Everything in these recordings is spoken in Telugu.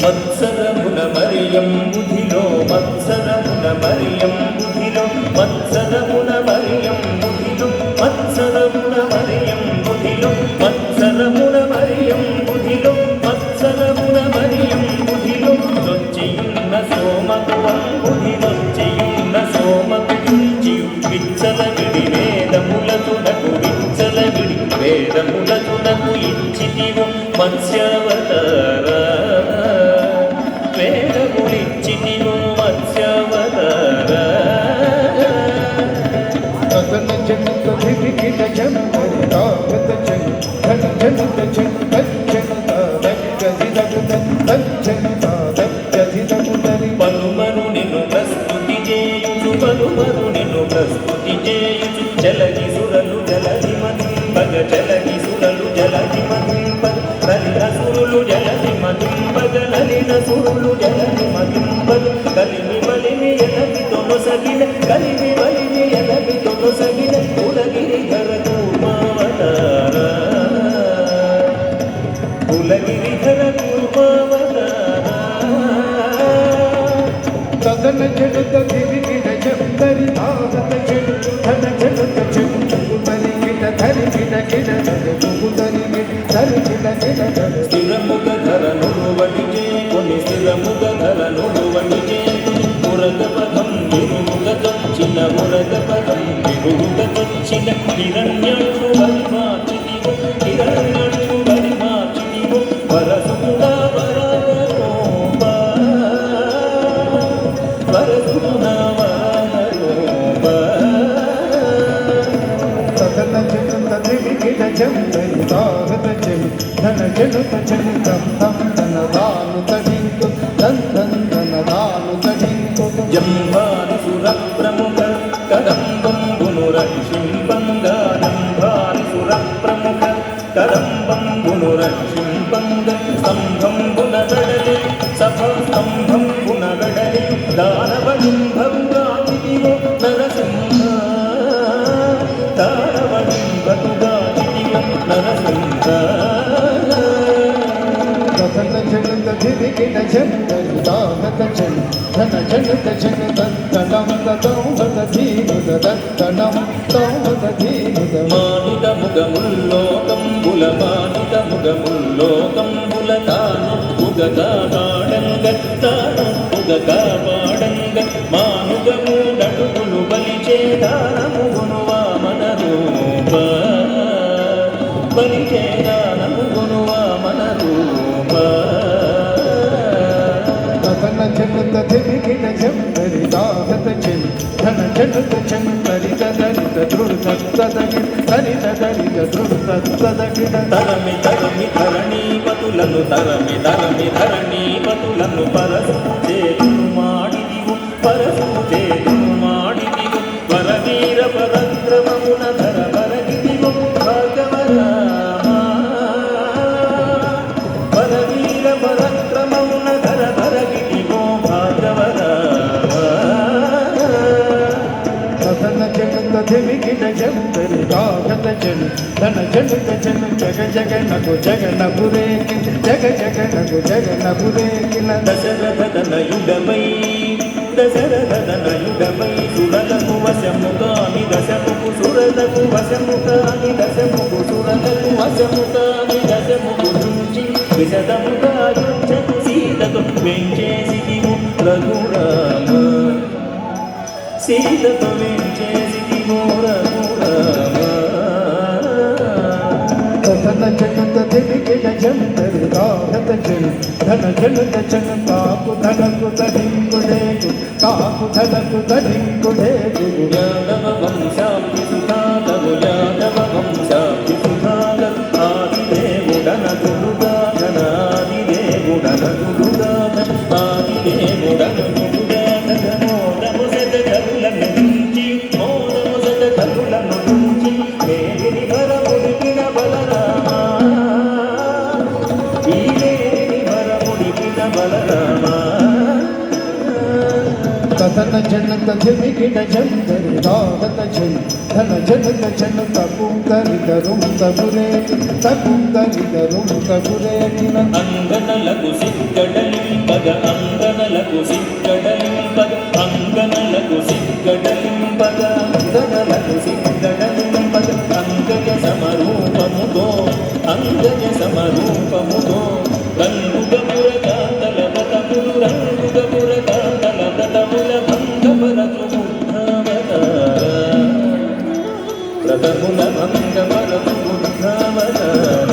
మత్సరమున మరియం బుధిలో మత్సరమున మరియం బుధిలో మత్సరమున మరియం బుధిలో మత్సరమున మరియం బుధిలో మత్సరమున మరియం బుధిలో మత్సరమున మరియం బుధిలో నొచ్చియున్న సోమకు బుధినొచ్చియున్న సోమకు చుంచియు విచ్చలవిడి వేదములతునకు విచ్చలవిడి వేదములతునకు ఇచ్చితివు మత్స్యావతార వేదములిచ్చితివు మత్స్యావతార పలుమను నిన్ను ప్రస్తుతి చేయుచు పలుమను నిన్ను ప్రస్తుతి చేయుచు జలగి సురలు జలది మదింపగ జలగి సురలు జలది మదింపగ లలిత సురులు జలది మదింపగ లలిత సురులు జలది మదింపగ కలిమి బలిమి ఎలవి తొలసగిన కలిమి బలిమి ఎలవి తొలసగిన కులగిరిధర కూర్మావతార కులగిరిధర కూర్మావతార తదన జడుత దివిగిన జంతరి ఆహత జడు ధన జడుత జడు బలిగిన ధరిగిన గిన జడు ధరిగిన ధరిగిన గిన జడు స్థిరముగ ధరనుడు వడిగే కొన్ని స్థిరముగ ధరనుడు వడిగే మురగ పదం విరుగుగ చిన్న మురగ పదం విరుగుగ చిన్న హిరణ్యాక్షు పరిమాచితివు హిరణ్యాక్షు పరిమాచితివు వరసుడా వరరూప వరసుడా వరరూప తదన జడుత దివిగిన జంతరి ఆహత జడు ధన జడుత జడు ధం ధం ధన దాను తడింకు ధన్ ధన్ ధన దాను తడింకు జంబాని సుర ప్రముఖ కదంబంబును రక్షింపంగా జంబాని సుర ప్రముఖ కదంబంబును రక్షింపంగ స్తంభంబున వెడలి సభా స్తంభంబున వెడలి దానవలింభంగాచితివో నరసింహ దానవలింభంగాచితివో నరసింహ తదన జడుత దివిగిన జంతరి ఆహత జడు ధన జడుత జడు దంతనం దౌహత ధీనుద దంతనం దౌహత ధీనుద మానిత ముగముల్లోకంబుల మానిత ముగముల్లోకంబుల తాను ఉగగా పాడంగ తాను ఉగగా పాడంగ మానుగముడడుగులు బలిచే దానముగును వామన రూప బలిచే దానముగును వామన రూప తదన జడుత దివిగిన జంతరి ఆహత జడు ధన జడుత జంతరి దరిత దృఢ తదగిన దరిత దరిత దృఢ తదగిన తరమి తరమి ధరణీపతులను తరమి తరమి ధరణీపతులను పరసు చేతులు మాడిదివు పరసు చేతులు మాడిదివు వరవీర పరక్రమమున ధర వరగిదివు భాగవరామ వరవీర పరక్రమమున ధర వరగిదివు భాగవరామ తదన జడుత దివిగిన జంతరి ఆహత జడు ధన జడుత జడు జగ జగనకు జగనపురేకి జగ జగనకు జగనపురేకిన దశరథనయుడమై దశరథనయుడమై సురలకు వశముగాని దశముకు సురలకు వశముగాని దశముకు సురలకు వశముగాని దశముకు నుంచి విశదముగా యుద్ధకు సీతకు వెంచేసిదివు రఘురామ సీతకు వెంచేసిదివు రఘురామ తదన జడుత దివిగిన జంతరి ఆహత జడు ధన జడుత జడు కాకు ధనకు దడింకుడేగు కాకు ధనకు దడింకుడేగు యాదవ వంశాభి సుధాకరు యాదవ వంశాభి సుధాకరు ఆదిదేవుడనదుడుగా ఘనాదిదేవుడనదుడుగా ఆదిదేవుడనదుడుగా మోదము సత కరులను నుంచి తన జనత ధిమికిట జందరి దాగత జన్ ధన జనత జనత కుంకరిదరుం తగురేటి తకుంకరిదరుం తగురేటిన అంగనలకు సిగ్గడలింపగ అంగనలకు సిగ్గడలింపగ అంగనలకు సిగ్గడలింపగ అంగనలకు సిగ్గడలింపగ అంగజ సమరూపముతో అంగజ సమరూపముతో రంగుగ పురకాంతల వ్రతములు రంగుగ పురకాంతల వ్రతముల భంగపరచు బుద్ధావతార వ్రతముల భంగపరచు బుద్ధావతార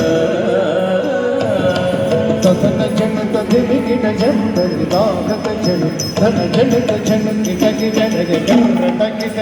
తన జనత ధిమికిట జందరి దాగత జన్ ధన జనత జన కిట కిట జగ జనత కిట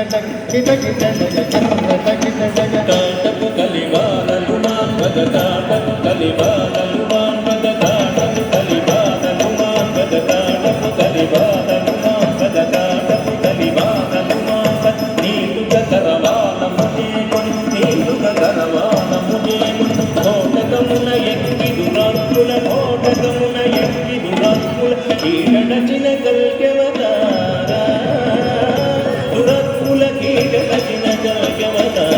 కిట కిట జగ జనత కిట జగ తాటపు కలివారలు మాంగద తాటపు కలివారలు మాంగద తాటపు కలివారలు మాంగద తాటపు కలివారలు మాంగద తాటపు కలివారలు మాంగద నీలుగ కరవాలము చేకొని నీలుగ కరవాలము చేకొని కోటకమున ఎక్కి దురాత్ముల కోటకమున ఎక్కి దురాత్ముల కీడచిన కల్కెవతార దురాత్ముల కీడచిన కల్కెవతార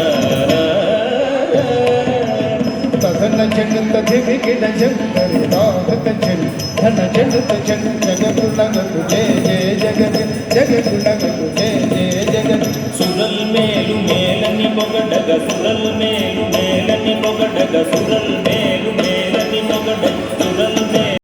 తన జనత ధిమికిట జందరి దాగత జన్ ధన జనత జన్ జగతులగకు జయ జయ జగత్ జగతులగకు జయ జయ జగత్ సురల్ మేలు మేలని పొగడగ సురల్ మేలు మేలని పొగడగ సురల్ మేలు